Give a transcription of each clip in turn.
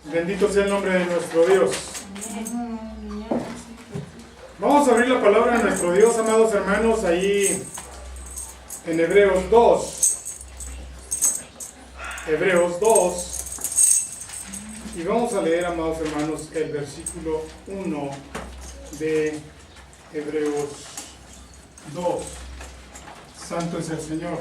Bendito sea el nombre de nuestro Dios. Vamos a abrir la palabra de nuestro Dios, amados hermanos, ahí en Hebreos 2. Hebreos 2. Y vamos a leer, amados hermanos, el versículo 1 de Hebreos 2. Santo es el Señor.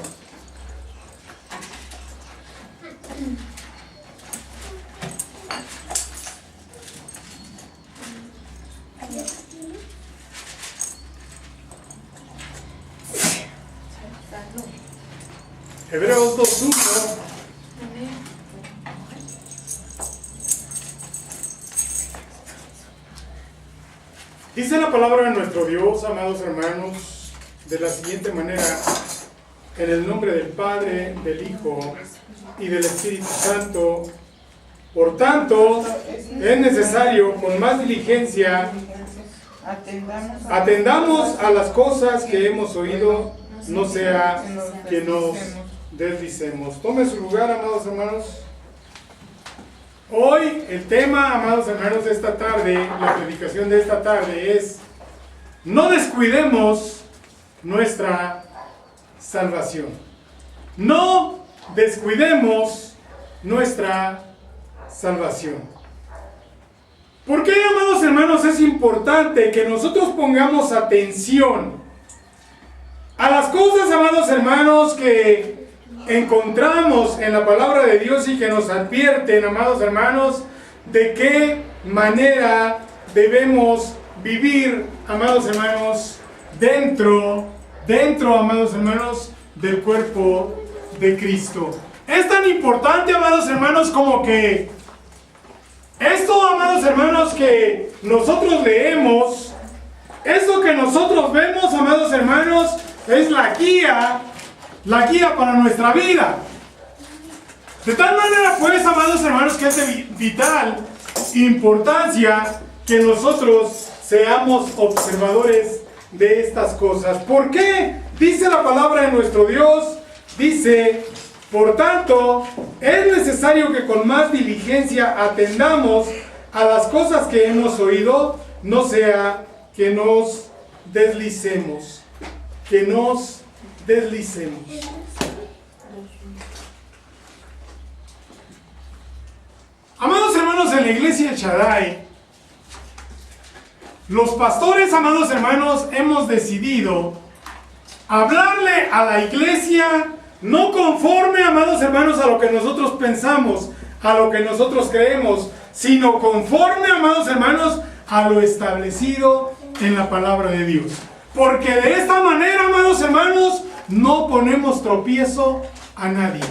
Hebreos 2:1. Dice la palabra de nuestro Dios, amados hermanos, de la siguiente manera: en el nombre del Padre, del Hijo y del Espíritu Santo. Por tanto, es necesario con más diligencia atendamos a las cosas que hemos oído, no sea que nos deslicemos. Tome su lugar, amados hermanos. Hoy el tema, amados hermanos, de esta tarde, la predicación de esta tarde es: no descuidemos nuestra salvación. No descuidemos nuestra salvación. ¿Por qué, amados hermanos, es importante que nosotros pongamos atención a las cosas, amados hermanos, que encontramos en la palabra de Dios y que nos advierten, amados hermanos, de qué manera debemos vivir, amados hermanos, dentro, amados hermanos, del cuerpo de Cristo? Es tan importante, amados hermanos, como que esto, amados hermanos, que nosotros leemos, esto que nosotros vemos, amados hermanos, es la guía para nuestra vida. De tal manera, pues, amados hermanos, que es de vital importancia que nosotros seamos observadores de estas cosas. ¿Por qué? Dice la palabra de nuestro Dios, dice: por tanto, es necesario que con más diligencia atendamos a las cosas que hemos oído, no sea que nos deslicemos. Que nos deslicemos. Amados hermanos, en la iglesia de Shaddai, los pastores, amados hermanos, hemos decidido hablarle a la iglesia no conforme, amados hermanos, a lo que nosotros pensamos, a lo que nosotros creemos, sino conforme, amados hermanos, a lo establecido en la palabra de Dios. Porque de esta manera, amados hermanos, no ponemos tropiezo a nadie.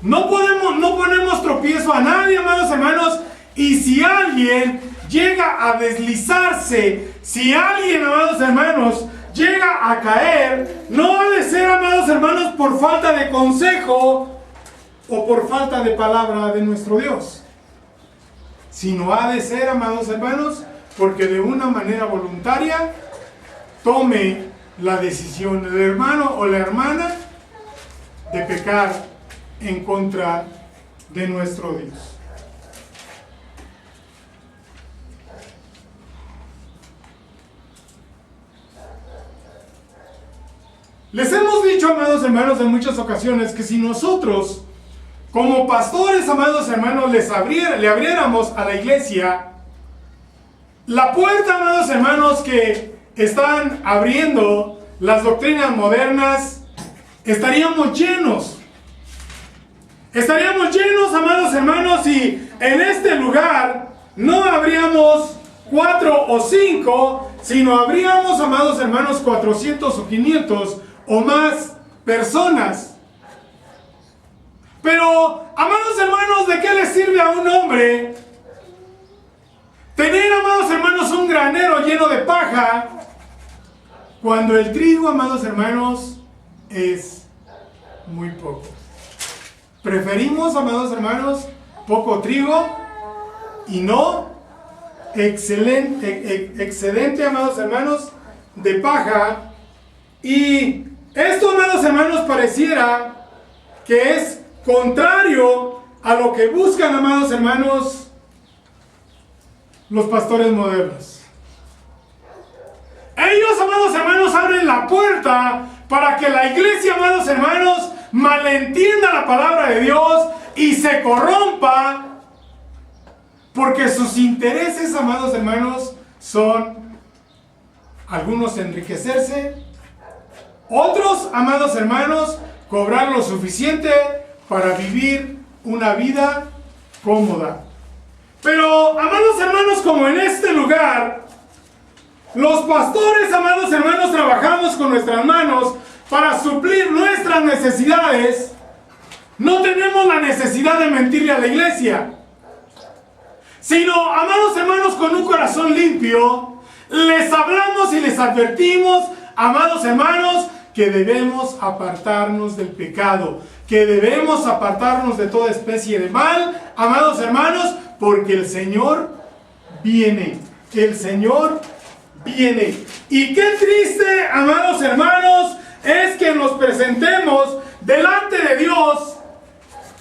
No ponemos tropiezo a nadie, amados hermanos. Y si alguien llega a deslizarse, si alguien, amados hermanos, llega a caer, no ha de ser, amados hermanos, por falta de consejo o por falta de palabra de nuestro Dios, sino ha de ser, amados hermanos, porque de una manera voluntaria tome la decisión el hermano o la hermana de pecar en contra de nuestro Dios. Les hemos dicho, amados hermanos, en muchas ocasiones que si nosotros, como pastores, amados hermanos, le abriéramos a la iglesia la puerta, amados hermanos, que están abriendo las doctrinas modernas, estaríamos llenos. Estaríamos llenos, amados hermanos, y en este lugar no habríamos 4 o 5, sino habríamos, amados hermanos, 400 o 500 o más personas. Pero, amados hermanos, ¿de qué le sirve a un hombre tener, amados hermanos, un granero lleno de paja cuando el trigo, amados hermanos, es muy poco? Preferimos, amados hermanos, poco trigo y no excedente, amados hermanos, de paja. Y esto, amados hermanos, pareciera que es contrario a lo que buscan, amados hermanos, los pastores modernos. Ellos, amados hermanos, abren la puerta para que la iglesia, amados hermanos, malentienda la palabra de Dios y se corrompa, porque sus intereses, amados hermanos, son algunos enriquecerse, otros, amados hermanos, cobrar lo suficiente para vivir una vida cómoda. Pero, amados hermanos, como en este lugar, los pastores, amados hermanos, trabajamos con nuestras manos para suplir nuestras necesidades. No tenemos la necesidad de mentirle a la iglesia, sino, amados hermanos, con un corazón limpio, les hablamos y les advertimos, amados hermanos, que debemos apartarnos del pecado, que debemos apartarnos de toda especie de mal, amados hermanos, porque el Señor viene, el Señor viene. Y qué triste, amados hermanos, es que nos presentemos delante de Dios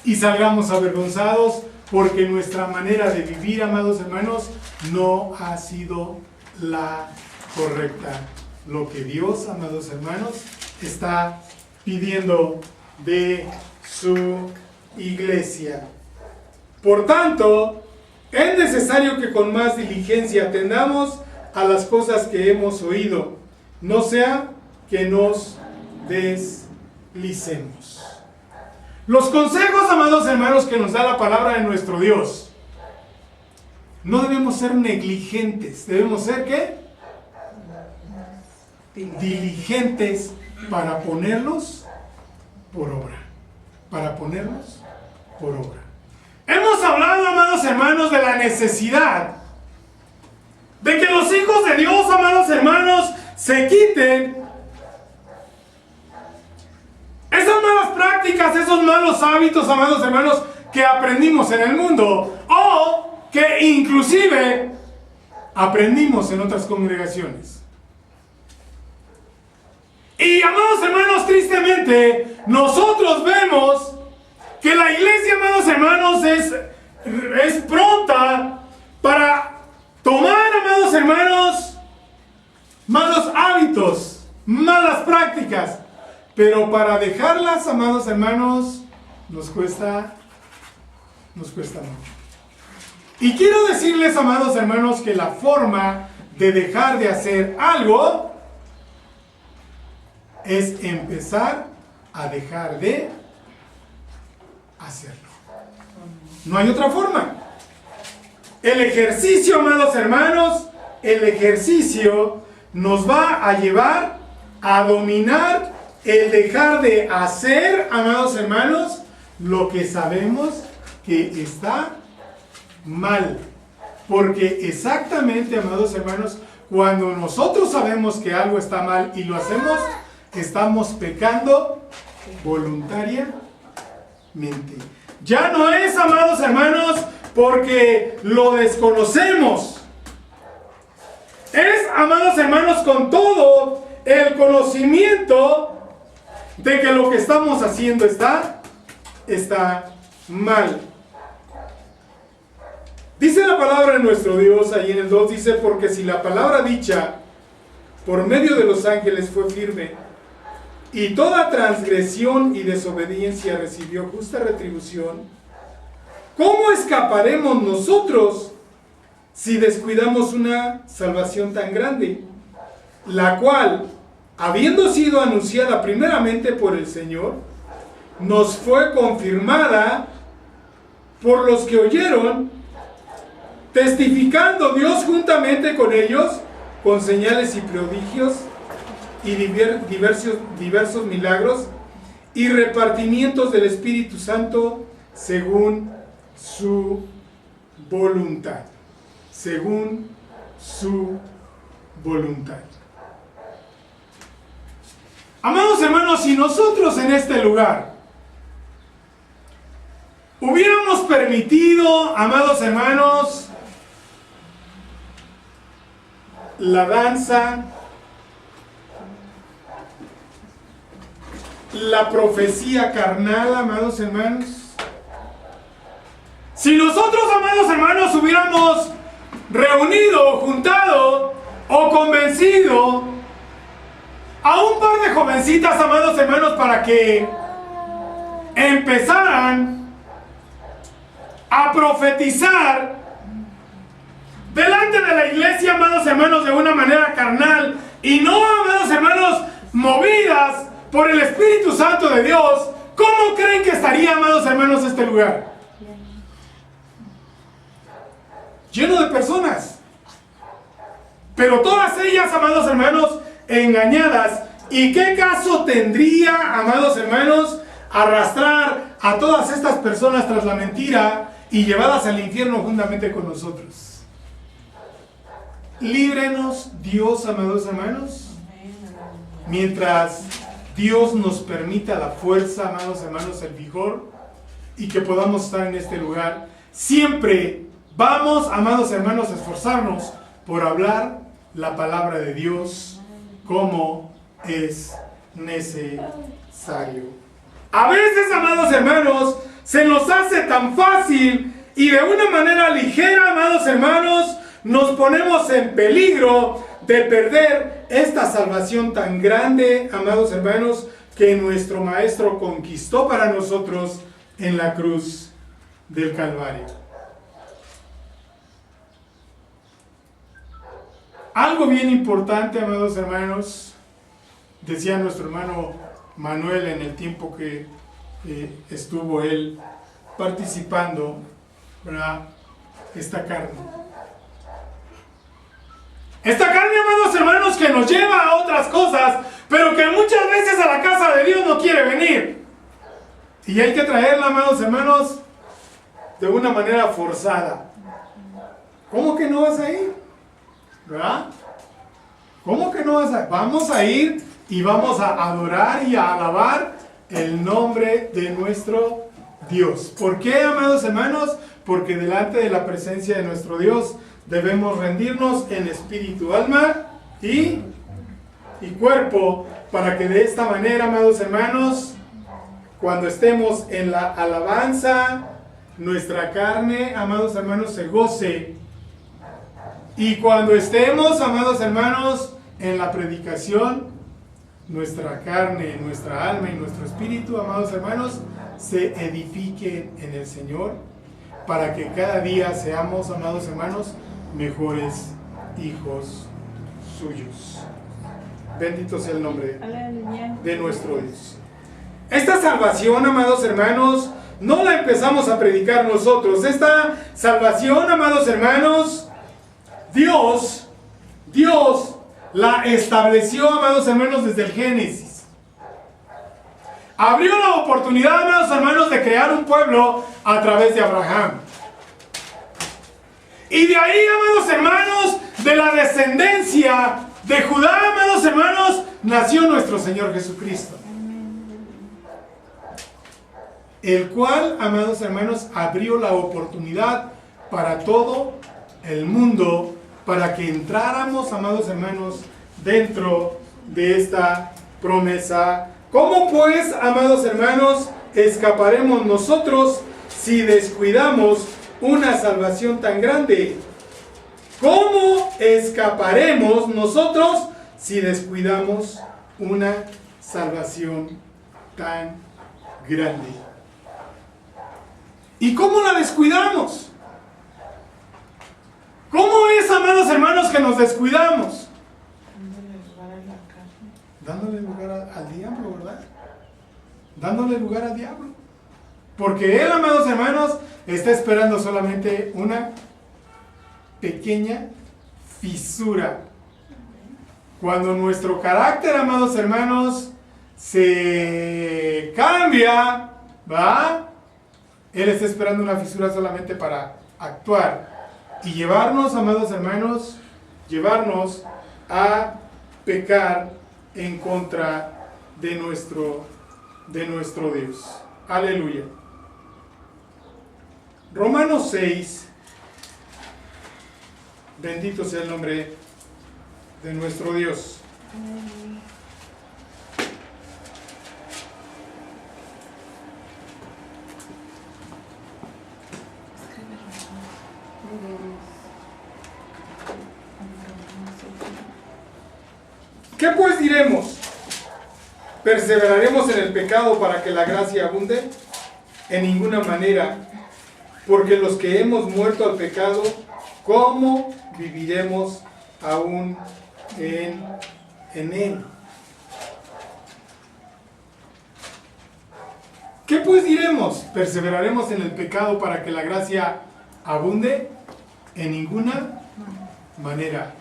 y salgamos avergonzados, porque nuestra manera de vivir, amados hermanos, no ha sido la correcta. Lo que Dios, amados hermanos, está pidiendo de su iglesia. Por tanto, es necesario que con más diligencia atendamos a las cosas que hemos oído, no sea que nos deslicemos. Los consejos, amados hermanos, que nos da la palabra de nuestro Dios, no debemos ser negligentes, debemos ser ¿qué? Diligentes para ponerlos por obra. Para ponerlos por obra. Hemos hablado, amados hermanos, de la necesidad de que los hijos de Dios, amados hermanos, se quiten esas malas prácticas, esos malos hábitos, amados hermanos, que aprendimos en el mundo, o que inclusive aprendimos en otras congregaciones. Y, amados hermanos, tristemente, nosotros vemos que la iglesia, amados hermanos, es pronta para tomar, amados hermanos, malos hábitos, malas prácticas, pero para dejarlas, amados hermanos, nos cuesta mucho. Y quiero decirles, amados hermanos, que la forma de dejar de hacer algo es empezar a dejar de hacerlo. No hay otra forma. El ejercicio, amados hermanos, el ejercicio nos va a llevar a dominar el dejar de hacer, amados hermanos, lo que sabemos que está mal. Porque exactamente, amados hermanos, cuando nosotros sabemos que algo está mal y lo hacemos, estamos pecando voluntariamente. Ya no es, amados hermanos, porque lo desconocemos. Es, amados hermanos, con todo el conocimiento de que lo que estamos haciendo está mal. Dice la palabra de nuestro Dios ahí en el 2, dice, porque si la palabra dicha por medio de los ángeles fue firme, y toda transgresión y desobediencia recibió justa retribución, ¿cómo escaparemos nosotros si descuidamos una salvación tan grande, la cual, habiendo sido anunciada primeramente por el Señor, nos fue confirmada por los que oyeron, testificando Dios juntamente con ellos, con señales y prodigios, y diversos milagros, y repartimientos del Espíritu Santo, según su voluntad. Según su voluntad. Amados hermanos, si nosotros en este lugar hubiéramos permitido, amados hermanos, la danza, la profecía carnal, amados hermanos, Si nosotros, amados hermanos, hubiéramos reunido, juntado o convencido a un par de jovencitas, amados hermanos, para que empezaran a profetizar delante de la iglesia, amados hermanos, de una manera carnal y no, amados hermanos, movidas por el Espíritu Santo de Dios, ¿cómo creen que estaría, amados hermanos, este lugar? Lleno de personas, pero todas ellas, amados hermanos, engañadas. ¿Y qué caso tendría, amados hermanos, arrastrar a todas estas personas tras la mentira y llevadas al infierno juntamente con nosotros? Líbrenos Dios, amados hermanos, mientras Dios nos permita la fuerza, amados hermanos, el vigor, y que podamos estar en este lugar. Siempre vamos, amados hermanos, a esforzarnos por hablar la palabra de Dios como es necesario. A veces, amados hermanos, se nos hace tan fácil y de una manera ligera, amados hermanos, nos ponemos en peligro de perder esta salvación tan grande, amados hermanos, que nuestro Maestro conquistó para nosotros en la cruz del Calvario. Algo bien importante, amados hermanos, decía nuestro hermano Manuel en el tiempo que estuvo él participando, ¿verdad? Esta carne. Esta carne, amados hermanos, que nos lleva a otras cosas, pero que muchas veces a la casa de Dios no quiere venir. Y hay que traerla, amados hermanos, de una manera forzada. ¿Cómo que no vas a ir? ¿Verdad? ¿Cómo que no vas a ir? Vamos a ir y vamos a adorar y a alabar el nombre de nuestro Dios. ¿Por qué, amados hermanos? Porque delante de la presencia de nuestro Dios debemos rendirnos en espíritu, alma y cuerpo, para que de esta manera, amados hermanos, cuando estemos en la alabanza, nuestra carne, amados hermanos, se goce. Y cuando estemos, amados hermanos, en la predicación, nuestra carne, nuestra alma y nuestro espíritu, amados hermanos, se edifiquen en el Señor, para que cada día seamos, amados hermanos, mejores hijos suyos. Bendito sea el nombre de nuestro Dios. Esta salvación, amados hermanos, no la empezamos a predicar nosotros. Esta salvación, amados hermanos, Dios la estableció, amados hermanos, desde el Génesis. Abrió la oportunidad, amados hermanos, de crear un pueblo a través de Abraham. Y de ahí, amados hermanos, de la descendencia de Judá, amados hermanos, nació nuestro Señor Jesucristo. El cual, amados hermanos, abrió la oportunidad para todo el mundo, para que entráramos, amados hermanos, dentro de esta promesa. ¿Cómo pues, amados hermanos, escaparemos nosotros si descuidamos una salvación tan grande? ¿Cómo escaparemos nosotros si descuidamos una salvación tan grande? ¿Y cómo la descuidamos? ¿Cómo es, amados hermanos, que nos descuidamos? Dándole lugar al diablo, ¿verdad? Dándole lugar al diablo. Porque él, amados hermanos, está esperando solamente una pequeña fisura. Cuando nuestro carácter, amados hermanos, se cambia, ¿va? Él está esperando una fisura solamente para actuar y llevarnos, amados hermanos, llevarnos a pecar en contra de nuestro Dios. Aleluya. Romanos 6. Bendito sea el nombre de nuestro Dios. ¿Qué pues diremos? ¿Perseveraremos en el pecado para que la gracia abunde? En ninguna manera, porque los que hemos muerto al pecado, ¿cómo viviremos aún en él? ¿Qué pues diremos? ¿Perseveraremos en el pecado para que la gracia abunde? En ninguna manera,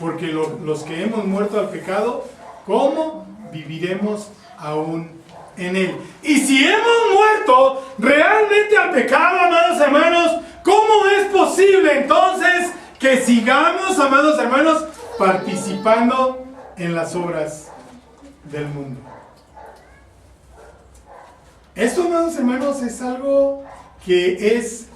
porque los que hemos muerto al pecado, ¿cómo viviremos aún en él? Y si hemos muerto realmente al pecado, amados hermanos, ¿cómo es posible entonces que sigamos, amados hermanos, participando en las obras del mundo? Esto, amados hermanos, es algo que es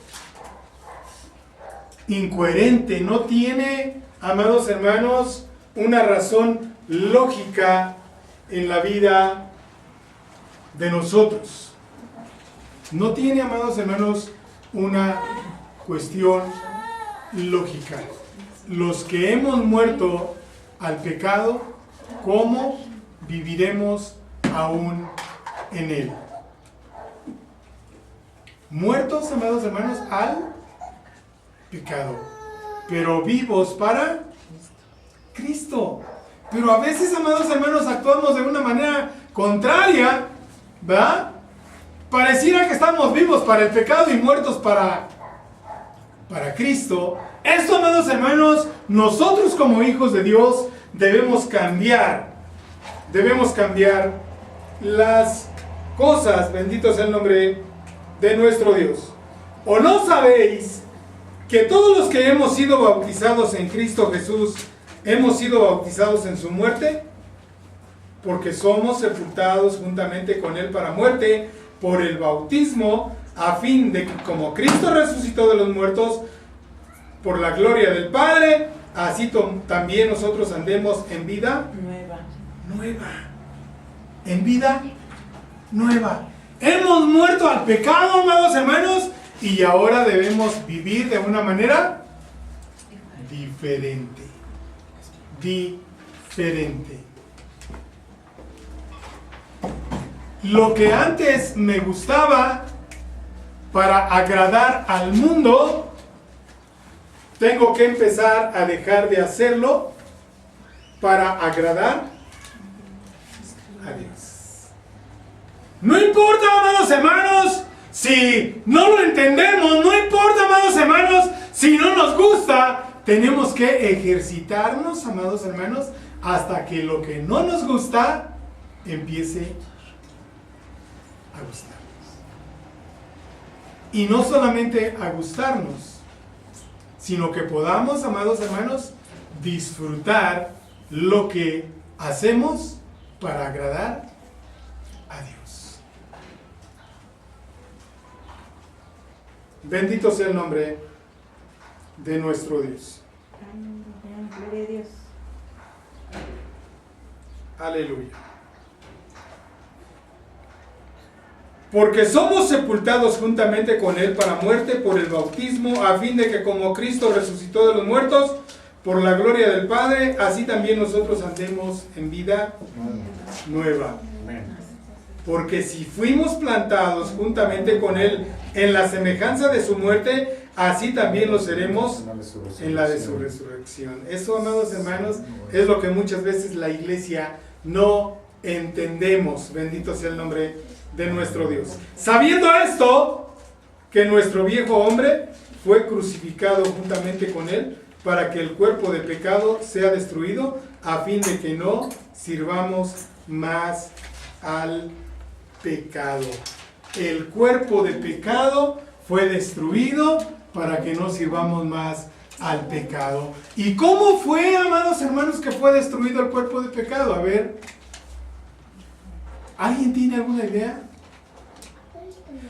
incoherente, no tiene, amados hermanos, una razón lógica en la vida de nosotros. No tiene, amados hermanos, una cuestión lógica. Los que hemos muerto al pecado, ¿cómo viviremos aún en él? Muertos, amados hermanos, al pecado, pero vivos para Cristo. Pero a veces, amados hermanos, actuamos de una manera contraria, ¿verdad? Pareciera que estamos vivos para el pecado y muertos para Cristo. Esto, amados hermanos, nosotros como hijos de Dios debemos cambiar. Debemos cambiar las cosas. Bendito sea el nombre de nuestro Dios. ¿O no sabéis que todos los que hemos sido bautizados en Cristo Jesús hemos sido bautizados en su muerte? Porque somos sepultados juntamente con él para muerte por el bautismo, a fin de que como Cristo resucitó de los muertos por la gloria del Padre, así también nosotros andemos en vida nueva. En vida nueva. Hemos muerto al pecado, amados hermanos, y ahora debemos vivir de una manera diferente. Lo que antes me gustaba para agradar al mundo, tengo que empezar a dejar de hacerlo para agradar a Dios. No importa, amados hermanos, si no lo entendemos, no importa, amados hermanos, si no nos gusta, tenemos que ejercitarnos, amados hermanos, hasta que lo que no nos gusta empiece a gustarnos. Y no solamente a gustarnos, sino que podamos, amados hermanos, disfrutar lo que hacemos para agradar a Dios. Bendito sea el nombre de nuestro Dios. Gloria a Dios. Aleluya. Porque somos sepultados juntamente con él para muerte por el bautismo, a fin de que como Cristo resucitó de los muertos por la gloria del Padre, así también nosotros andemos en vida nueva. Porque si fuimos plantados juntamente con él en la semejanza de su muerte, así también lo seremos en la de su resurrección. Eso, amados hermanos, es lo que muchas veces la iglesia no entendemos. Bendito sea el nombre de nuestro Dios. Sabiendo esto, que nuestro viejo hombre fue crucificado juntamente con él, para que el cuerpo de pecado sea destruido, a fin de que no sirvamos más al pecado. El cuerpo de pecado fue destruido para que no sirvamos más al pecado. ¿Y cómo fue, amados hermanos, que fue destruido el cuerpo de pecado? A ver, ¿alguien tiene alguna idea?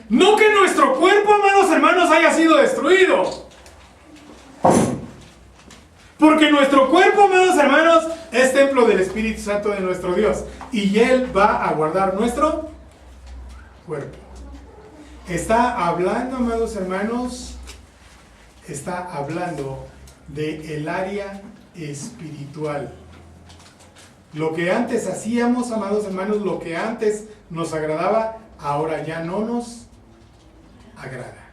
No que nuestro cuerpo, amados hermanos, haya sido destruido. Porque nuestro cuerpo, amados hermanos, es templo del Espíritu Santo de nuestro Dios. Y Él va a guardar nuestro cuerpo. Está hablando, amados hermanos, está hablando del área espiritual. Lo que antes hacíamos, amados hermanos, lo que antes nos agradaba, ahora ya no nos agrada.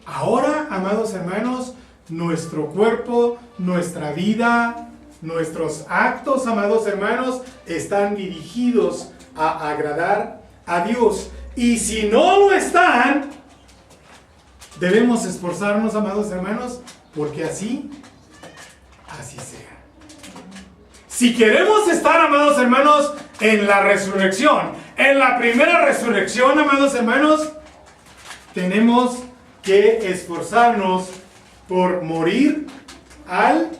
Ahora, amados hermanos, nuestro cuerpo, nuestra vida, nuestros actos, amados hermanos, están dirigidos a agradar a Dios. Y si no lo están, debemos esforzarnos, amados hermanos, porque así sea. Si queremos estar, amados hermanos, en la resurrección, en la primera resurrección, amados hermanos, tenemos que esforzarnos por morir al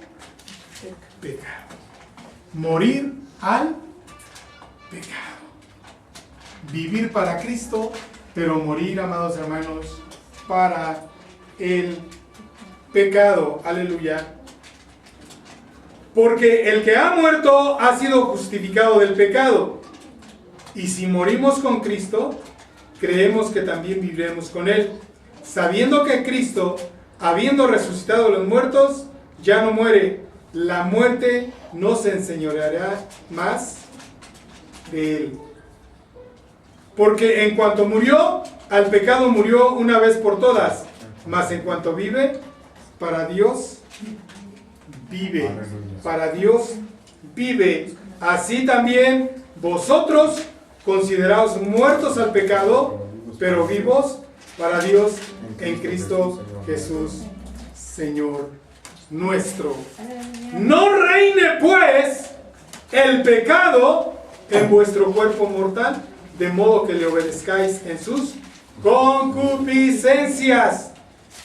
pecado. Morir al pecado. Vivir para Cristo, pero morir, amados hermanos, para el pecado. Aleluya. Porque el que ha muerto ha sido justificado del pecado. Y si morimos con Cristo, creemos que también viviremos con Él, sabiendo que Cristo, habiendo resucitado a los muertos, ya no muere. La muerte no se enseñoreará más de Él. Porque en cuanto murió, al pecado murió una vez por todas. Mas en cuanto vive, para Dios vive. Para Dios vive. Así también vosotros, consideraos muertos al pecado, pero vivos para Dios en Cristo Jesús, Señor nuestro. No reine pues el pecado en vuestro cuerpo mortal, de modo que le obedezcáis en sus concupiscencias,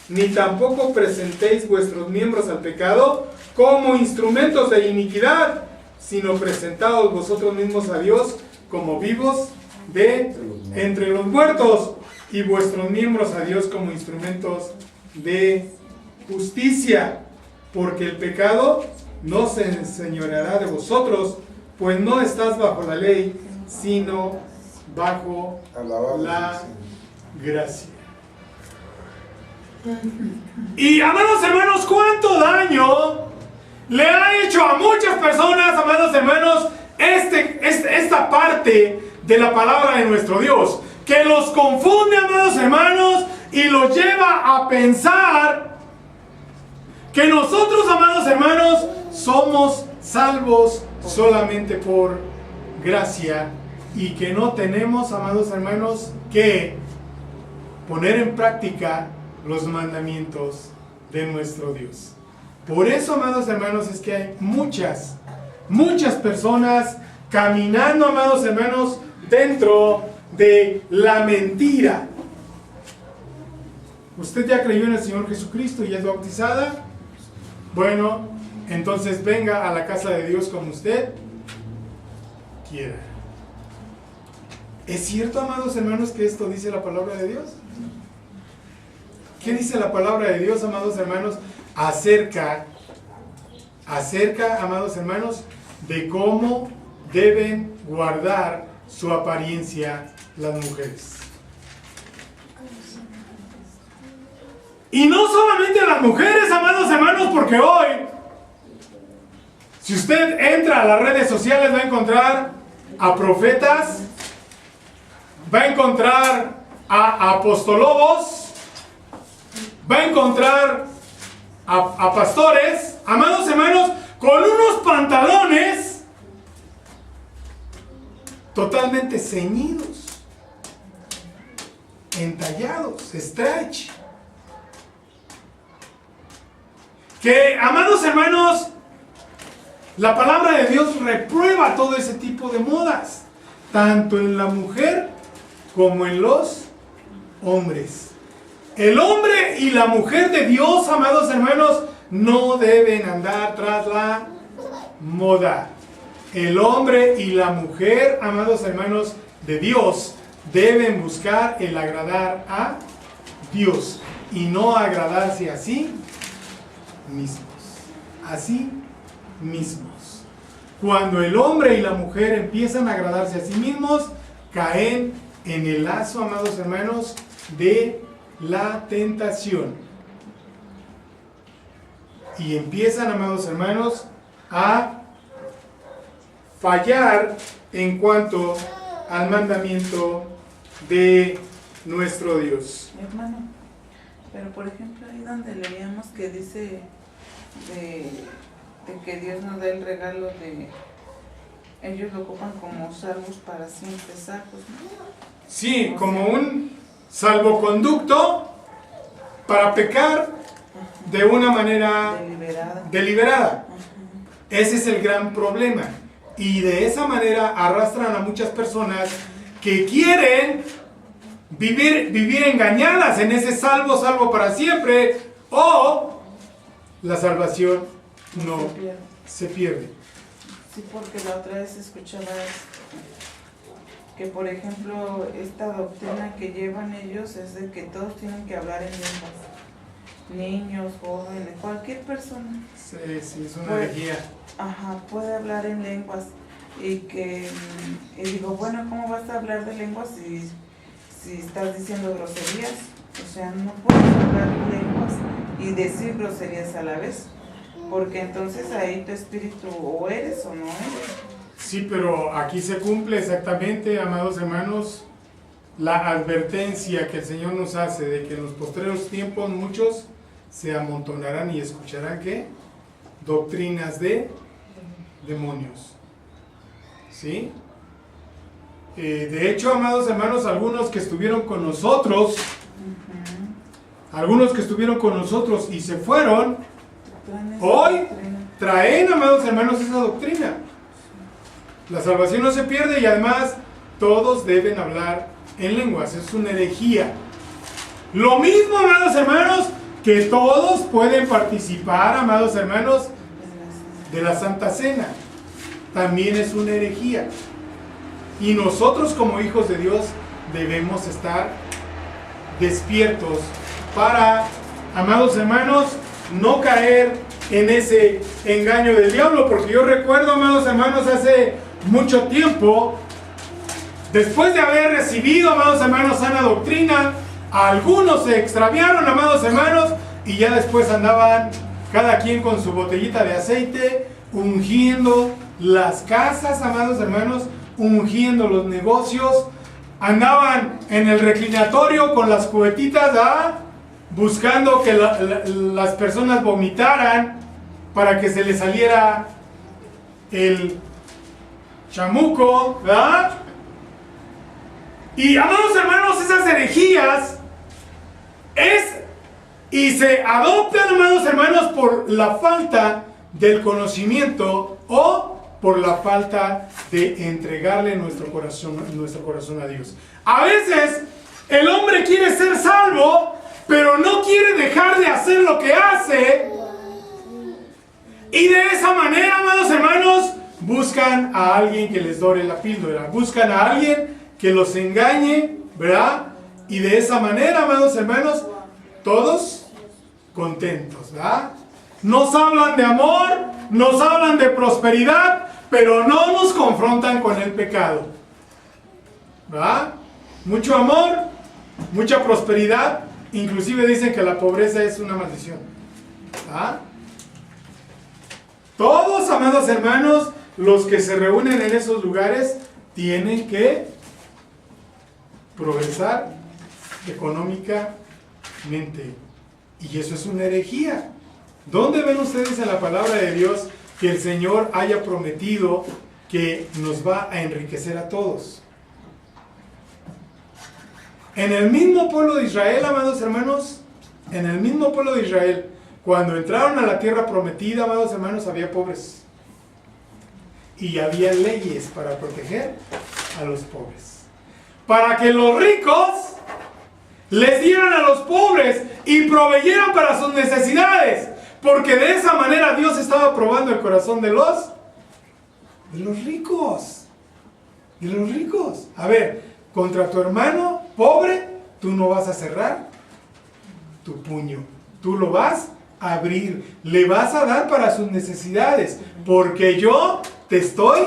ni tampoco presentéis vuestros miembros al pecado como instrumentos de iniquidad, sino presentaos vosotros mismos a Dios como vivos de entre los muertos, y vuestros miembros a Dios como instrumentos de justicia, porque el pecado no se enseñoreará de vosotros, pues no estás bajo la ley, sino bajo la gracia. Y amados hermanos, ¿cuánto daño le ha hecho a muchas personas, amados hermanos, esta parte de la palabra de nuestro Dios? Que los confunde, amados hermanos, y los lleva a pensar que nosotros, amados hermanos, somos salvos solamente por gracia, y que no tenemos, amados hermanos, que poner en práctica los mandamientos de nuestro Dios. Por eso, amados hermanos, es que hay muchas personas caminando, amados hermanos, dentro de la mentira. ¿Usted ya creyó en el Señor Jesucristo y es bautizada? Bueno, entonces venga a la casa de Dios como usted quiera. ¿Es cierto, amados hermanos, que esto dice la palabra de Dios? ¿Qué dice la palabra de Dios, amados hermanos, acerca, amados hermanos, de cómo deben guardar su apariencia las mujeres? Y no solamente las mujeres, amados hermanos, porque hoy, si usted entra a las redes sociales, va a encontrar a profetas, va a encontrar a apostolobos, va a encontrar a pastores, amados hermanos, con unos pantalones totalmente ceñidos, entallados, stretch. Que, amados hermanos, la palabra de Dios reprueba todo ese tipo de modas, tanto en la mujer como en los hombres. El hombre y la mujer de Dios, amados hermanos, no deben andar tras la moda. El hombre y la mujer, amados hermanos, de Dios, deben buscar el agradar a Dios y no agradarse a sí mismos. Así mismos. Cuando el hombre y la mujer empiezan a agradarse a sí mismos, caen en el lazo, amados hermanos, de la tentación. Y empiezan, amados hermanos, a fallar en cuanto al mandamiento de nuestro Dios. Hermano, pero por ejemplo ahí donde leíamos que dice de que Dios nos da el regalo de ellos lo ocupan como salvos para siempre salvos, ¿no? Sí, como un salvoconducto para pecar de una manera deliberada. Ese es el gran problema. Y de esa manera arrastran a muchas personas que quieren vivir engañadas en ese salvo para siempre, o la salvación no se pierde. Sí, porque la otra vez escuchaba que, por ejemplo, esta doctrina que llevan ellos es de que todos tienen que hablar en lenguas. Niños, jóvenes, cualquier persona. Sí, es una herejía. Puede hablar en lenguas. Y digo, bueno, ¿cómo vas a hablar de lenguas si estás diciendo groserías? O sea, no puedes hablar lenguas y decir groserías a la vez. Porque entonces ahí tu espíritu o eres o no eres. Sí, pero aquí se cumple exactamente, amados hermanos, la advertencia que el Señor nos hace de que en los postreros tiempos muchos se amontonarán y escucharán ¿qué? Doctrinas de demonios. ¿Sí? De hecho, amados hermanos, algunos que estuvieron con nosotros y se fueron, hoy traen, amados hermanos, esa doctrina. La salvación no se pierde y además todos deben hablar en lenguas. Es una herejía. Lo mismo, amados hermanos, que todos pueden participar, amados hermanos, de la Santa Cena. También es una herejía. Y nosotros como hijos de Dios debemos estar despiertos para, amados hermanos, no caer en ese engaño del diablo. Porque yo recuerdo, amados hermanos, hace mucho tiempo, después de haber recibido, amados hermanos, sana doctrina, algunos se extraviaron, amados hermanos, y ya después andaban cada quien con su botellita de aceite, ungiendo las casas, amados hermanos, ungiendo los negocios, andaban en el reclinatorio con las cubetitas, buscando que las personas vomitaran para que se les saliera el chamuco, ¿verdad? Y amados hermanos, esas herejías y se adoptan, amados hermanos, por la falta del conocimiento o por la falta de entregarle nuestro corazón a Dios. A veces el hombre quiere ser salvo, pero no quiere dejar de hacer lo que hace, y de esa manera, amados hermanos, buscan a alguien que les dore la píldora, buscan a alguien que los engañe, ¿verdad? Y de esa manera, amados hermanos, todos contentos, ¿verdad? Nos hablan de amor, nos hablan de prosperidad, pero no nos confrontan con el pecado, ¿verdad? Mucho amor, mucha prosperidad, inclusive dicen que la pobreza es una maldición, ¿verdad? Todos, amados hermanos, los que se reúnen en esos lugares tienen que progresar económicamente. Y eso es una herejía. ¿Dónde ven ustedes en la palabra de Dios que el Señor haya prometido que nos va a enriquecer a todos? En el mismo pueblo de Israel, amados hermanos, en el mismo pueblo de Israel, cuando entraron a la tierra prometida, amados hermanos, había pobres. Y había leyes para proteger a los pobres. Para que los ricos les dieran a los pobres y proveyeran para sus necesidades. Porque de esa manera Dios estaba probando el corazón de los ricos. De los ricos. A ver, contra tu hermano pobre, tú no vas a cerrar tu puño. Tú lo vas a abrir. Le vas a dar para sus necesidades. Porque yo te estoy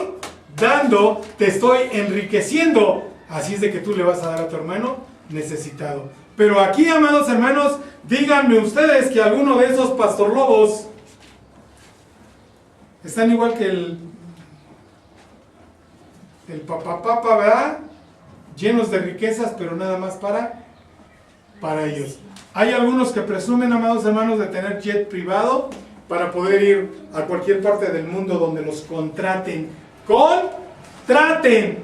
dando, te estoy enriqueciendo. Así es de que tú le vas a dar a tu hermano necesitado. Pero aquí, amados hermanos, díganme ustedes que alguno de esos pastorlobos están igual que el papá, ¿verdad? Llenos de riquezas, pero nada más para ellos. Hay algunos que presumen, amados hermanos, de tener jet privado para poder ir a cualquier parte del mundo donde los contraten. ¡Contraten!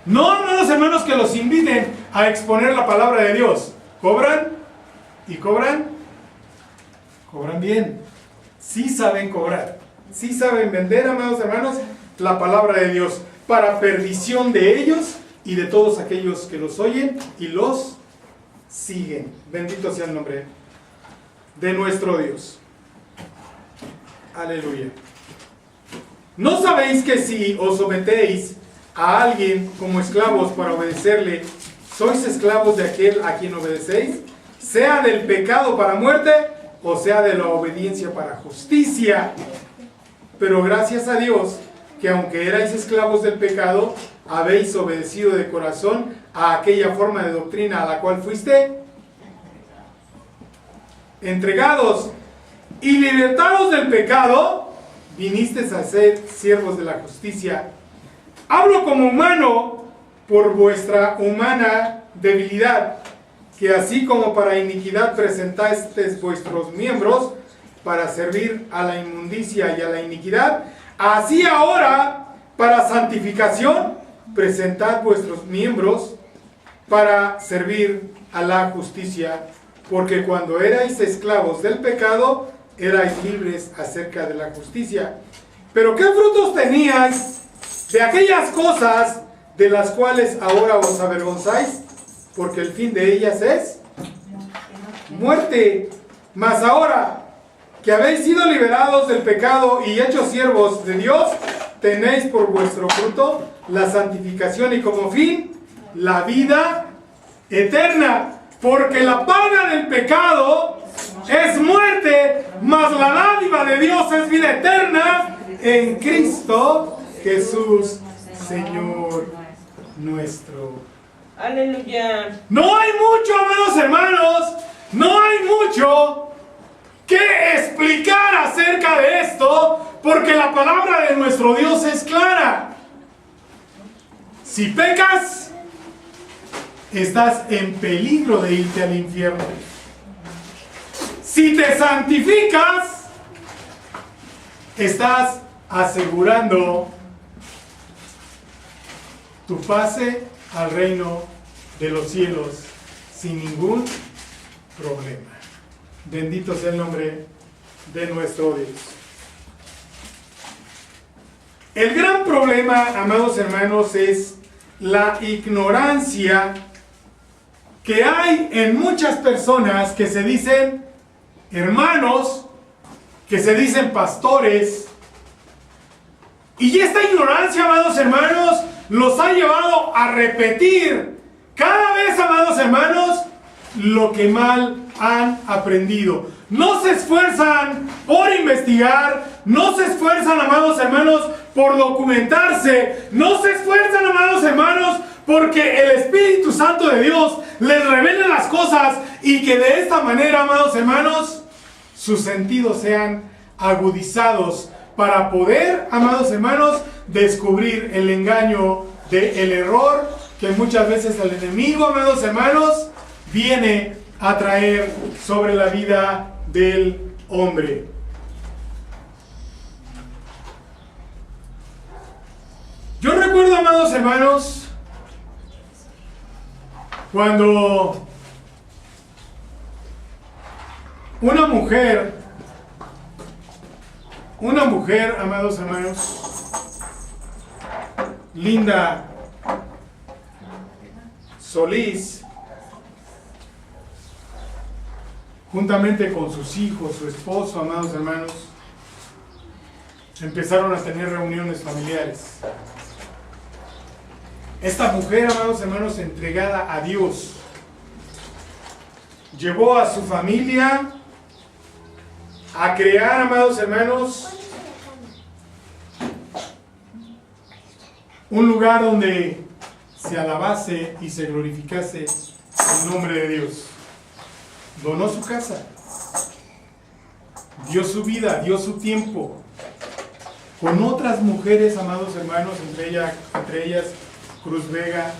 No, amados hermanos, que los inviten a exponer la palabra de Dios. ¿Cobran? ¿Y cobran? Cobran bien. Sí saben cobrar. Sí saben vender, amados hermanos, la palabra de Dios para perdición de ellos y de todos aquellos que los oyen y los siguen. Bendito sea el nombre de nuestro Dios. Aleluya. ¿No sabéis que si os sometéis a alguien como esclavos para obedecerle, sois esclavos de aquel a quien obedecéis, sea del pecado para muerte o sea de la obediencia para justicia? Pero gracias a Dios que aunque erais esclavos del pecado, habéis obedecido de corazón a aquella forma de doctrina a la cual fuiste entregados, y libertados del pecado, vinisteis a ser siervos de la justicia. Hablo como humano por vuestra humana debilidad, que así como para iniquidad presentasteis vuestros miembros para servir a la inmundicia y a la iniquidad, así ahora para santificación presentad vuestros miembros para servir a la justicia, porque cuando erais esclavos del pecado, erais libres acerca de la justicia. Pero ¿qué frutos teníais de aquellas cosas de las cuales ahora os avergonzáis? Porque el fin de ellas es muerte. Mas ahora que habéis sido liberados del pecado y hechos siervos de Dios, tenéis por vuestro fruto la santificación y como fin la vida eterna. Porque la paga del pecado es muerte, mas la dádiva de Dios es vida eterna en Cristo Jesús, Señor nuestro. Aleluya. No hay mucho, amados hermanos, no hay mucho que explicar acerca de esto, porque la palabra de nuestro Dios es clara. Si pecas, estás en peligro de irte al infierno. Si te santificas, estás asegurando tu pase al reino de los cielos sin ningún problema. Bendito sea el nombre de nuestro Dios. El gran problema, amados hermanos, es la ignorancia que hay en muchas personas que se dicen hermanos, que se dicen pastores, y esta ignorancia, amados hermanos, los ha llevado a repetir cada vez, amados hermanos, lo que mal han aprendido. No se esfuerzan por investigar, no se esfuerzan, amados hermanos, por documentarse, no se esfuerzan, amados hermanos, porque el Espíritu Santo de Dios les revele las cosas y que de esta manera, amados hermanos, sus sentidos sean agudizados para poder, amados hermanos, descubrir el engaño del error que muchas veces el enemigo, amados hermanos, viene a traer sobre la vida del hombre. Yo recuerdo, amados hermanos, cuando una mujer, amados hermanos, Linda Solís, juntamente con sus hijos, su esposo, amados hermanos, empezaron a tener reuniones familiares. Esta mujer, amados hermanos, entregada a Dios, llevó a su familia a crear, amados hermanos, un lugar donde se alabase y se glorificase el nombre de Dios. donó su casa, dio su vida, dio su tiempo, con otras mujeres, amados hermanos, entre ellas Cruz Vega.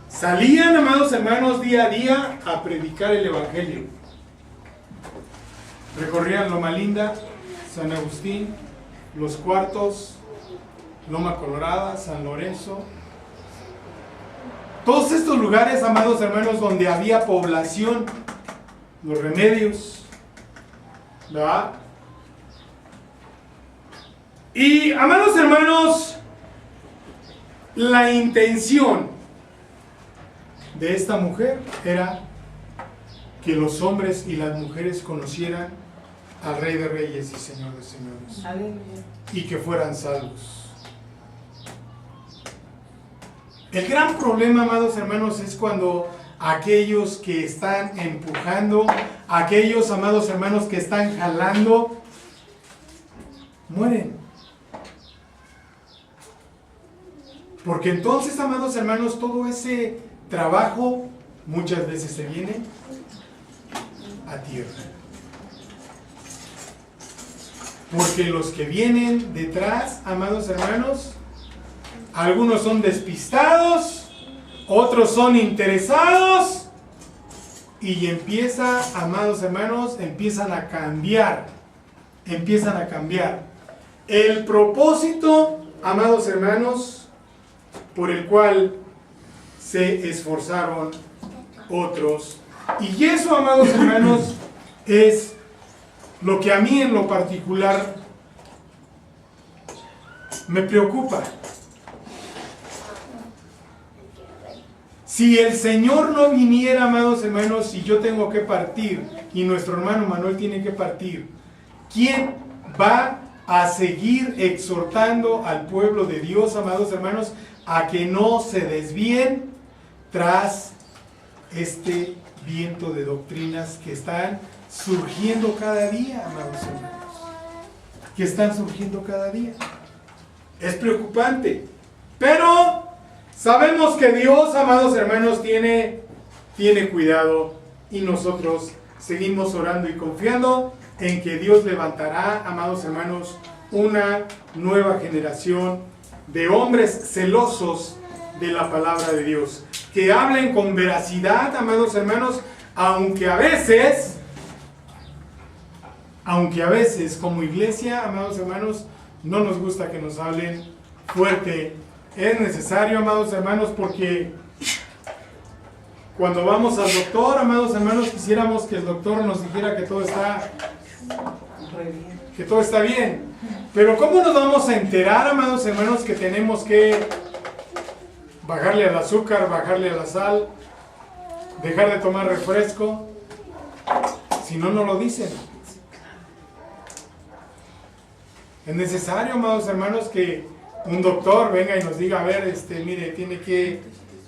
Salían, amados hermanos, día a día a predicar el Evangelio. Recorrían Loma Linda, San Agustín, Los Cuartos, Loma Colorada, San Lorenzo. Todos estos lugares, amados hermanos, donde había población, Los Remedios, ¿verdad? Y, amados hermanos, la intención de esta mujer era que los hombres y las mujeres conocieran al Rey de Reyes y Señor de Señores. Aleluya. Y que fueran salvos. El gran problema, amados hermanos, es cuando aquellos que están empujando, aquellos, amados hermanos, que están jalando, mueren. Porque entonces, amados hermanos, todo ese trabajo muchas veces se viene a tierra. Porque los que vienen detrás, amados hermanos, algunos son despistados, otros son interesados, y empieza, amados hermanos, empiezan a cambiar el propósito, amados hermanos, por el cual se esforzaron otros. Y eso, amados hermanos, es lo que a mí en lo particular me preocupa. Si el Señor no viniera, amados hermanos, si yo tengo que partir y nuestro hermano Manuel tiene que partir, ¿quién va a seguir exhortando al pueblo de Dios, amados hermanos, a que no se desvíen tras este viento de doctrinas que están surgiendo cada día, amados hermanos? Que están surgiendo cada día. Es preocupante, pero sabemos que Dios, amados hermanos, tiene cuidado, y nosotros seguimos orando y confiando en que Dios levantará, amados hermanos, una nueva generación de hombres celosos de la palabra de Dios, que hablen con veracidad, amados hermanos, aunque a veces como iglesia, amados hermanos, no nos gusta que nos hablen fuerte. Es necesario, amados hermanos, porque cuando vamos al doctor, amados hermanos, quisiéramos que el doctor nos dijera que todo está bien. Pero ¿cómo nos vamos a enterar, amados hermanos, que tenemos que bajarle al azúcar, bajarle a la sal, dejar de tomar refresco? Si no, no lo dicen. Es necesario, amados hermanos, que un doctor venga y nos diga, a ver, mire, tiene que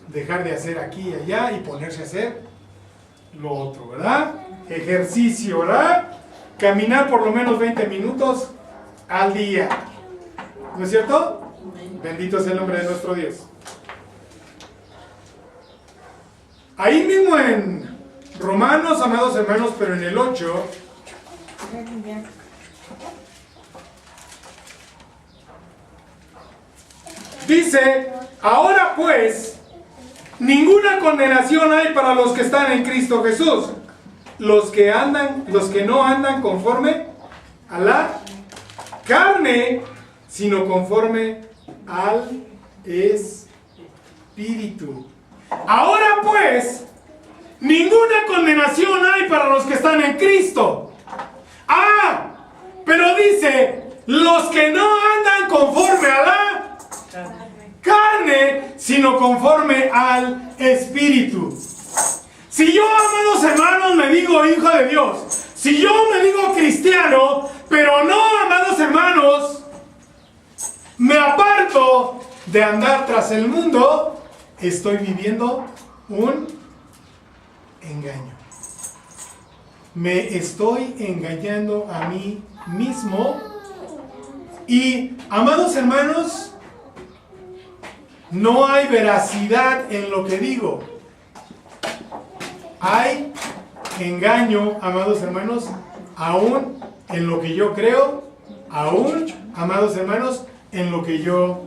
dejar de hacer aquí y allá y ponerse a hacer lo otro, ¿verdad? Ejercicio, ¿verdad? Caminar por lo menos 20 minutos al día. ¿No es cierto? Bendito sea el nombre de nuestro Dios. Ahí mismo en Romanos, amados hermanos, pero en el 8, dice: ahora pues, ninguna condenación hay para los que están en Cristo Jesús, los que no andan conforme a la carne, sino conforme al Espíritu. Ahora pues, ninguna condenación hay para los que están en Cristo. Pero dice, los que no andan conforme a la carne, sino conforme al Espíritu. Si yo, amados hermanos, me digo hijo de Dios, si yo me digo cristiano, pero no, amados hermanos, me aparto de andar tras el mundo, estoy viviendo un engaño. Me estoy engañando a mí mismo. Y, amados hermanos, no hay veracidad en lo que digo. hay engaño, amados hermanos, aún en lo que yo creo, aún, amados hermanos, en lo que yo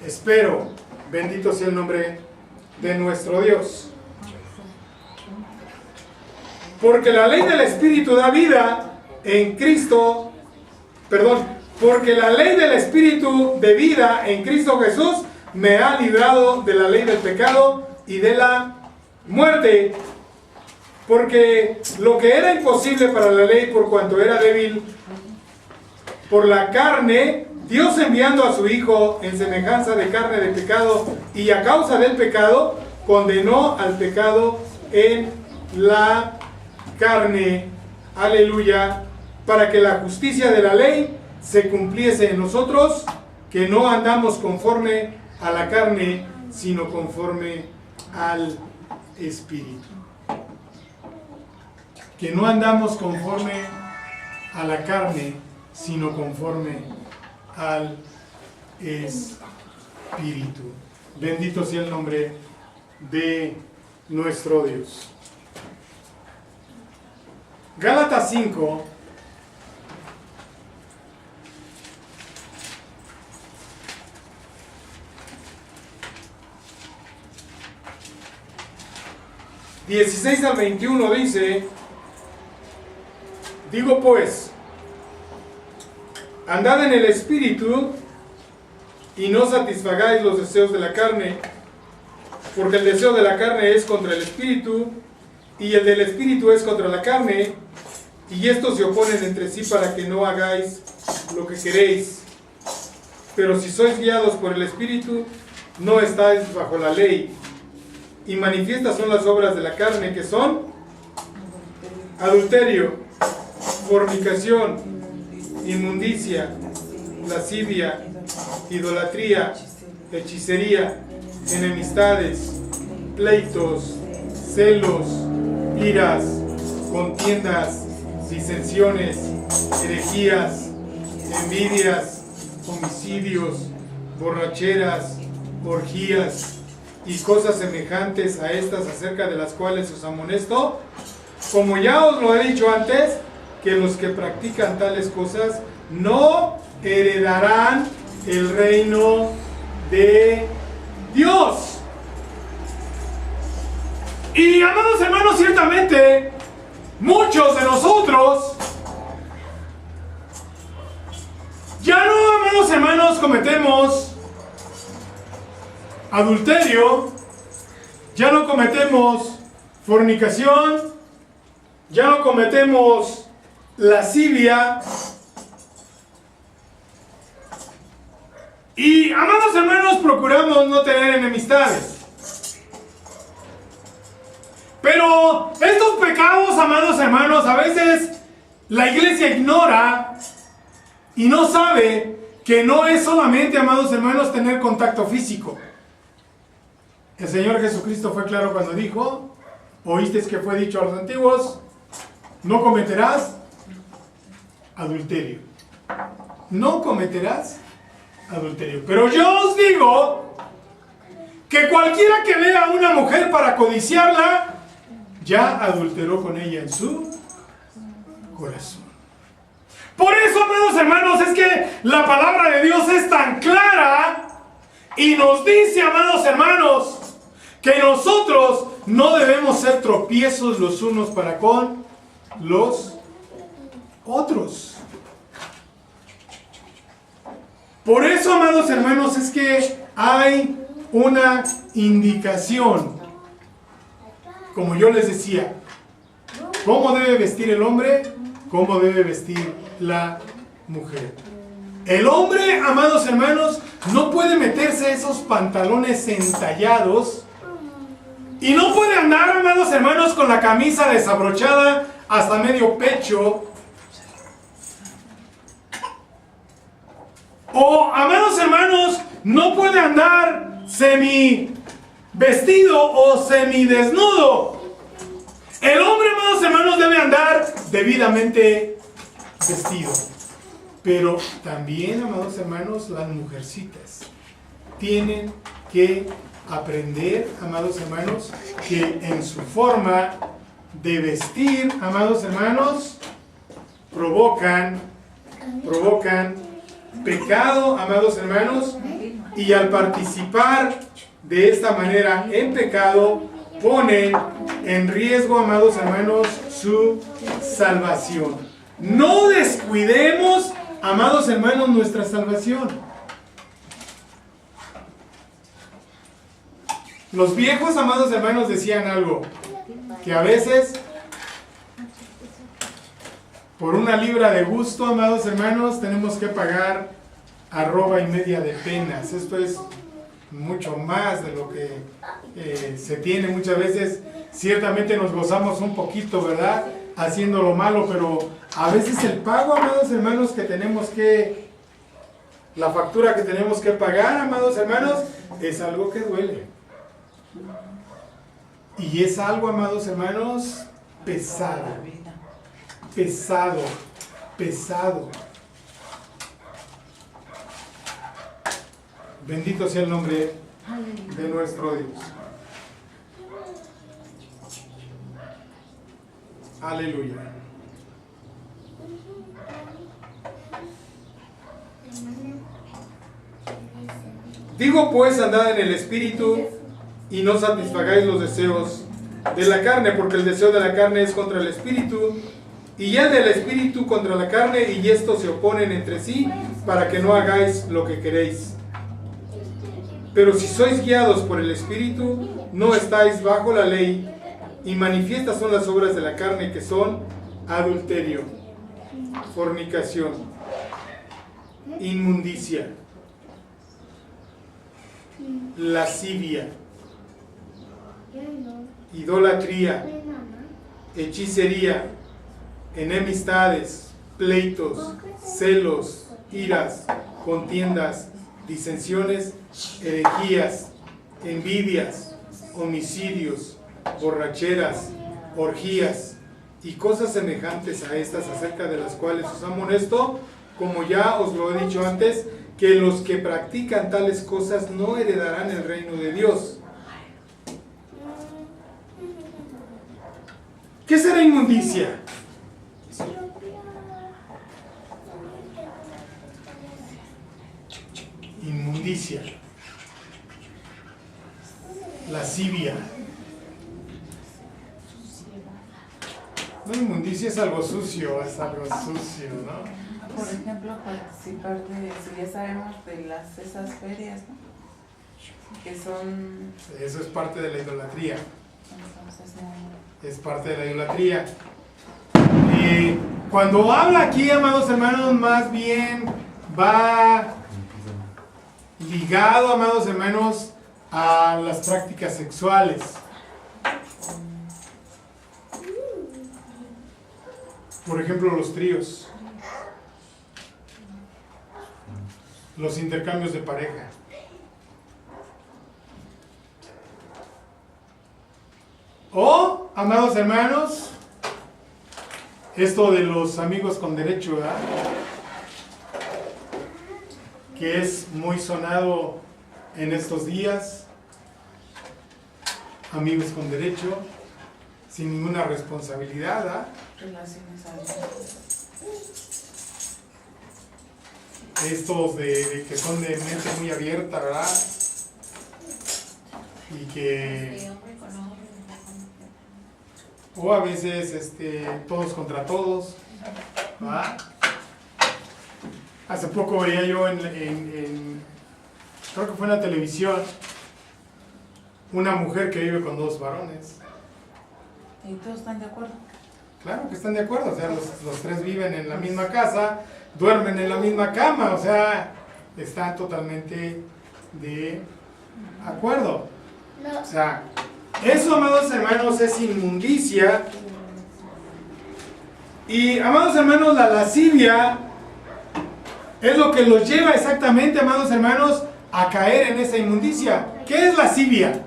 espero. Bendito sea el nombre de nuestro Dios. Porque la ley del Espíritu da vida en Cristo, porque la ley del Espíritu de vida en Cristo Jesús me ha librado de la ley del pecado y de la muerte. Porque lo que era imposible para la ley por cuanto era débil por la carne, Dios enviando a su Hijo en semejanza de carne de pecado y a causa del pecado, condenó al pecado en la carne. Aleluya. Para que la justicia de la ley se cumpliese en nosotros, que no andamos conforme a la carne, sino conforme al Espíritu. Que no andamos conforme a la carne, sino conforme al Espíritu. Bendito sea el nombre de nuestro Dios. Gálatas 5. (16 al 21) dice: digo pues, andad en el Espíritu y no satisfagáis los deseos de la carne, porque el deseo de la carne es contra el Espíritu y el del Espíritu es contra la carne, y estos se oponen entre sí para que no hagáis lo que queréis. Pero si sois guiados por el Espíritu, no estáis bajo la ley. Y manifiestas son las obras de la carne, que son adulterio, fornicación, inmundicia, lascivia, idolatría, hechicería, enemistades, pleitos, celos, iras, contiendas, disensiones, herejías, envidias, homicidios, borracheras, orgías y cosas semejantes a estas, acerca de las cuales os amonesto, como ya os lo he dicho antes, que los que practican tales cosas no heredarán el reino de Dios. Y amados hermanos, ciertamente muchos de nosotros ya no, amados hermanos, cometemos adulterio, ya no cometemos fornicación, ya no cometemos lascivia. Y, amados hermanos, procuramos no tener enemistades. Pero estos pecados, amados hermanos, a veces la iglesia ignora y no sabe que no es solamente, amados hermanos, tener contacto físico. El Señor Jesucristo fue claro cuando dijo: oísteis que fue dicho a los antiguos, no cometerás adulterio. No cometerás adulterio. Pero yo os digo que cualquiera que vea a una mujer para codiciarla, ya adulteró con ella en su corazón. Por eso, amados hermanos, es que la palabra de Dios es tan clara y nos dice, amados hermanos, que nosotros no debemos ser tropiezos los unos para con los otros. Por eso, amados hermanos, es que hay una indicación. Como yo les decía, ¿cómo debe vestir el hombre? ¿Cómo debe vestir la mujer? El hombre, amados hermanos, no puede meterse esos pantalones entallados y no puede andar, amados hermanos, con la camisa desabrochada hasta medio pecho. O, amados hermanos, no puede andar semi vestido o semidesnudo. El hombre, amados hermanos, debe andar debidamente vestido. Pero también, amados hermanos, las mujercitas tienen que aprender, amados hermanos, que en su forma de vestir, amados hermanos, provocan pecado, amados hermanos, y al participar de esta manera en pecado, ponen en riesgo, amados hermanos, su salvación. No descuidemos, amados hermanos, nuestra salvación. Los viejos, amados hermanos, decían algo, que a veces, por una libra de gusto, amados hermanos, tenemos que pagar arroba y media de penas. Esto es mucho más de lo que se tiene muchas veces. Ciertamente nos gozamos un poquito, ¿verdad?, haciendo lo malo, pero a veces el pago, amados hermanos, que tenemos que, la factura que tenemos que pagar, amados hermanos, es algo que duele. Y es algo, amados hermanos, pesado. Pesado. Bendito sea el nombre de nuestro Dios. Aleluya. Digo pues, andad en el Espíritu y no satisfagáis los deseos de la carne, porque el deseo de la carne es contra el Espíritu, y el del Espíritu contra la carne, y estos se oponen entre sí, para que no hagáis lo que queréis. Pero si sois guiados por el Espíritu, no estáis bajo la ley, y manifiestas son las obras de la carne, que son adulterio, fornicación, inmundicia, lascivia, idolatría, hechicería, enemistades, pleitos, celos, iras, contiendas, disensiones, herejías, envidias, homicidios, borracheras, orgías y cosas semejantes a estas, acerca de las cuales os amonesto, como ya os lo he dicho antes, que los que practican tales cosas no heredarán el reino de Dios. ¿Qué será inmundicia? Inmundicia, lascivia. No, inmundicia es algo sucio, ¿no? Por ejemplo, participar de, si ya sabemos de esas ferias, ¿no?, que son... Eso es parte de la idolatría. Entonces, no... Es parte de la idolatría. Cuando habla aquí, amados hermanos, más bien va ligado, amados hermanos, a las prácticas sexuales. Por ejemplo, los tríos, los intercambios de pareja. O, amados hermanos, esto de los amigos con derecho, ¿verdad?, que es muy sonado en estos días. Amigos con derecho, sin ninguna responsabilidad, ¿verdad? Relaciones abiertas. Estos de que son de mente muy abierta, ¿verdad? Y que... o a veces todos contra todos, ¿verdad? Hace poco veía yo creo que fue en la televisión, una mujer que vive con dos varones. ¿Y todos están de acuerdo? Claro que están de acuerdo, o sea, los tres viven en la misma casa, duermen en la misma cama, o sea, están totalmente de acuerdo. O sea, eso, amados hermanos, es inmundicia. Y, amados hermanos, la lascivia es lo que los lleva exactamente, amados hermanos, a caer en esa inmundicia. ¿Qué es lascivia?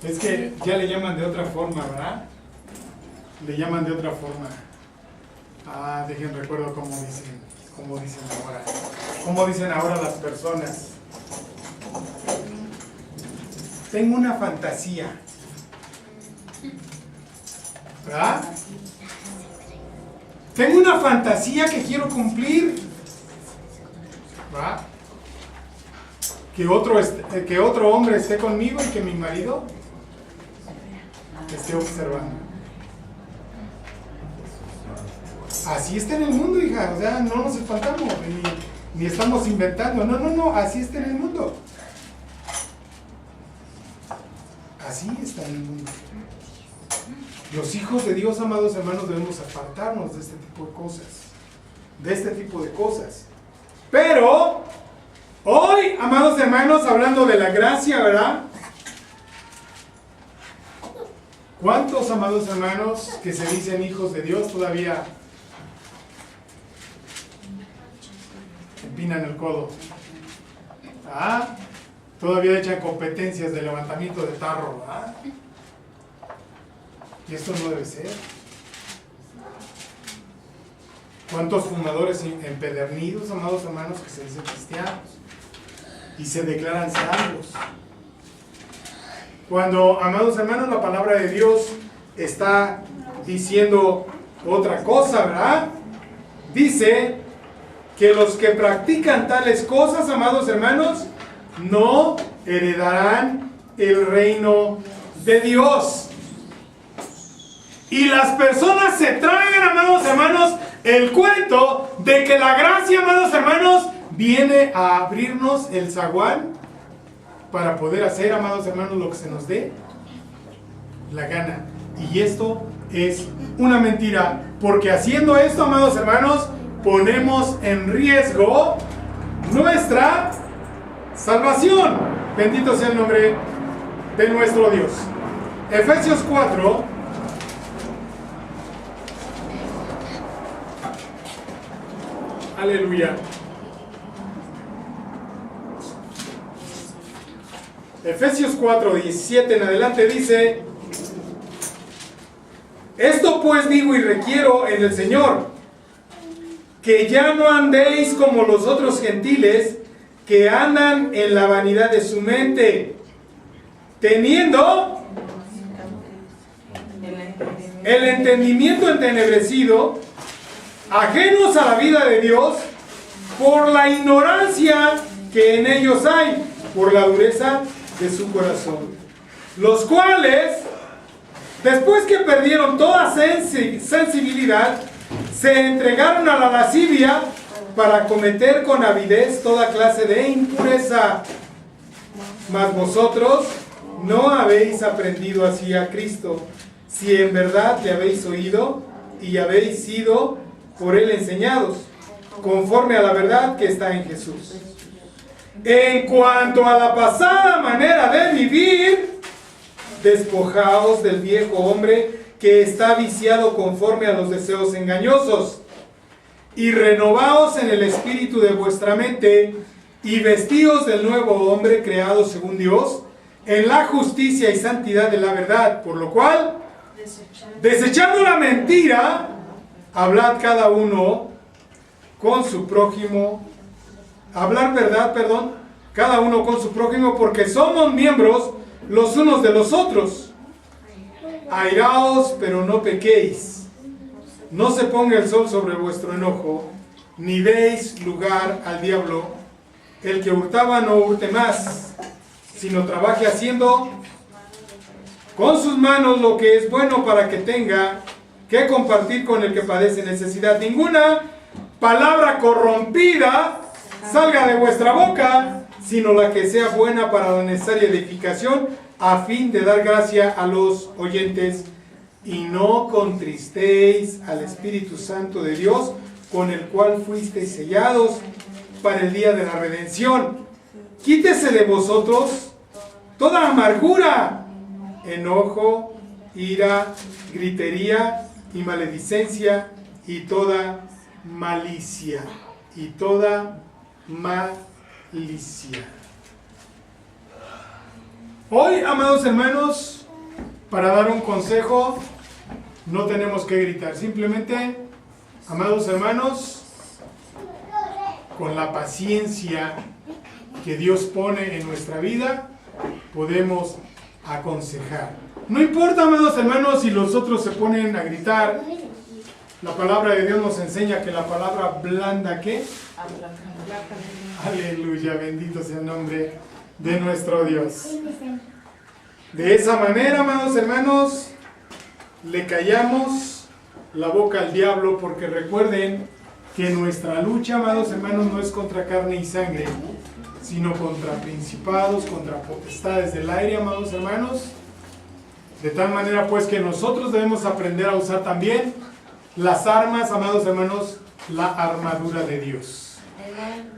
Es que ya le llaman de otra forma, ¿verdad? le llaman de otra forma. Dejen recuerdo cómo dicen ahora las personas. Tengo una fantasía, ¿verdad? Tengo una fantasía que quiero cumplir, ¿verdad? Que otro hombre esté conmigo y que mi marido esté observando. Así está en el mundo, hija. O sea, no nos espantamos ni estamos inventando. No, así está en el mundo. Así está en el mundo. Los hijos de Dios, amados hermanos, debemos apartarnos de este tipo de cosas. De este tipo de cosas. Pero hoy, amados hermanos, hablando de la gracia, ¿verdad? ¿Cuántos, amados hermanos, que se dicen hijos de Dios todavía empinan el codo? Todavía echan competencias de levantamiento de tarro, ¿verdad? Y esto no debe ser. ¿Cuántos fumadores empedernidos, amados hermanos, que se dicen cristianos y se declaran salvos? Cuando, amados hermanos, la palabra de Dios está diciendo otra cosa, ¿verdad? Dice que los que practican tales cosas, amados hermanos, no heredarán el reino de Dios. Y las personas se tragan, amados hermanos, el cuento de que la gracia, amados hermanos, viene a abrirnos el zaguán para poder hacer, amados hermanos, lo que se nos dé la gana. Y esto es una mentira, porque haciendo esto, amados hermanos, ponemos en riesgo nuestra salvación. Bendito sea el nombre de nuestro Dios. Efesios 4. Aleluya. Efesios 4, 17 en adelante dice: esto pues digo y requiero en el Señor, que ya no andéis como los otros gentiles, que andan en la vanidad de su mente, teniendo el entendimiento entenebrecido, ajenos a la vida de Dios, por la ignorancia que en ellos hay, por la dureza de su corazón, los cuales, después que perdieron toda sensibilidad, se entregaron a la lascivia para cometer con avidez toda clase de impureza. Mas vosotros no habéis aprendido así a Cristo, si en verdad le habéis oído y habéis sido por él enseñados, conforme a la verdad que está en Jesús. En cuanto a la pasada manera de vivir, despojaos del viejo hombre que está viciado conforme a los deseos engañosos, y renovaos en el espíritu de vuestra mente, y vestíos del nuevo hombre creado según Dios, en la justicia y santidad de la verdad, por lo cual, desechando la mentira, hablad cada uno con su prójimo, cada uno con su prójimo, porque somos miembros los unos de los otros. Airaos, pero no pequéis. No se ponga el sol sobre vuestro enojo, ni deis lugar al diablo. El que hurtaba no hurte más, sino trabaje haciendo con sus manos lo que es bueno, para que tenga que compartir con el que padece necesidad. Ninguna palabra corrompida salga de vuestra boca, sino la que sea buena para la necesaria edificación, a fin de dar gracia a los oyentes. Y no contristéis al Espíritu Santo de Dios, con el cual fuisteis sellados para el día de la redención. Quítese de vosotros toda amargura, enojo, ira, gritería y maledicencia, y toda malicia. Hoy, amados hermanos, para dar un consejo, no tenemos que gritar. Simplemente, amados hermanos, con la paciencia que Dios pone en nuestra vida, podemos aconsejar. No importa, amados hermanos, si los otros se ponen a gritar. La palabra de Dios nos enseña que la palabra blanda, ¿qué? Aleluya, bendito sea el nombre de nuestro Dios. De esa manera, amados hermanos, le callamos la boca al diablo, porque recuerden que nuestra lucha, amados hermanos, no es contra carne y sangre, sino contra principados, contra potestades del aire, amados hermanos. De tal manera pues que nosotros debemos aprender a usar también las armas, amados hermanos, la armadura de Dios.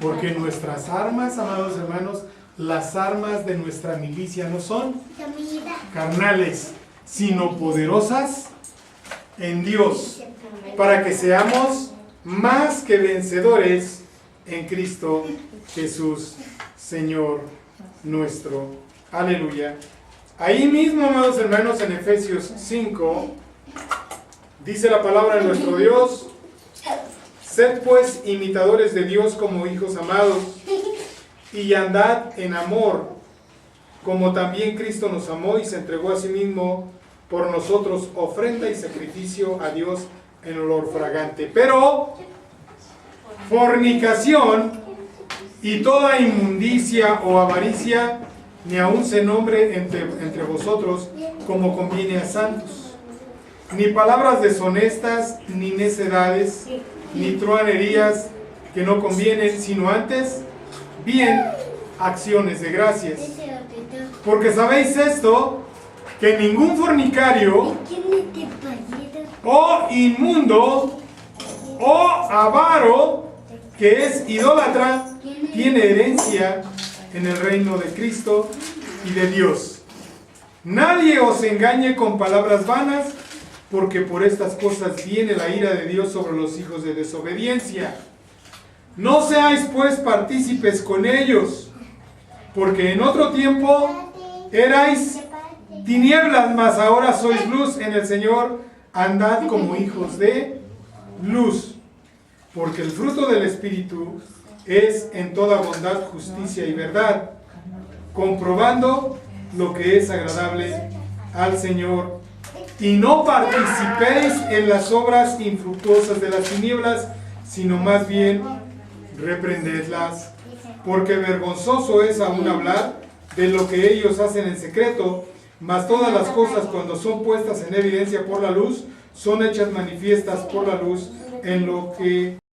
Porque nuestras armas, amados hermanos, las armas de nuestra milicia no son carnales, sino poderosas en Dios, para que seamos más que vencedores en Cristo Jesús, Señor nuestro. Aleluya. Ahí mismo, amados hermanos, en Efesios 5, dice la palabra de nuestro Dios: sed pues imitadores de Dios como hijos amados, y andad en amor, como también Cristo nos amó y se entregó a sí mismo por nosotros, ofrenda y sacrificio a Dios en olor fragante. Pero fornicación y toda inmundicia o avaricia ni aun se nombre entre vosotros como conviene a santos, ni palabras deshonestas, ni necedades, ni truhanerías que no convienen, sino antes bien acciones de gracias. Porque sabéis esto, que ningún fornicario o inmundo o avaro que es idólatra tiene herencia en el reino de Cristo y de Dios. Nadie os engañe con palabras vanas, porque por estas cosas viene la ira de Dios sobre los hijos de desobediencia. No seáis pues partícipes con ellos, porque en otro tiempo erais tinieblas, mas ahora sois luz en el Señor. Andad como hijos de luz, porque el fruto del Espíritu es en toda bondad, justicia y verdad, comprobando lo que es agradable al Señor. Y no participéis en las obras infructuosas de las tinieblas, sino más bien reprendedlas, porque vergonzoso es aún hablar de lo que ellos hacen en secreto, mas todas las cosas, cuando son puestas en evidencia por la luz, son hechas manifiestas por la luz, en lo que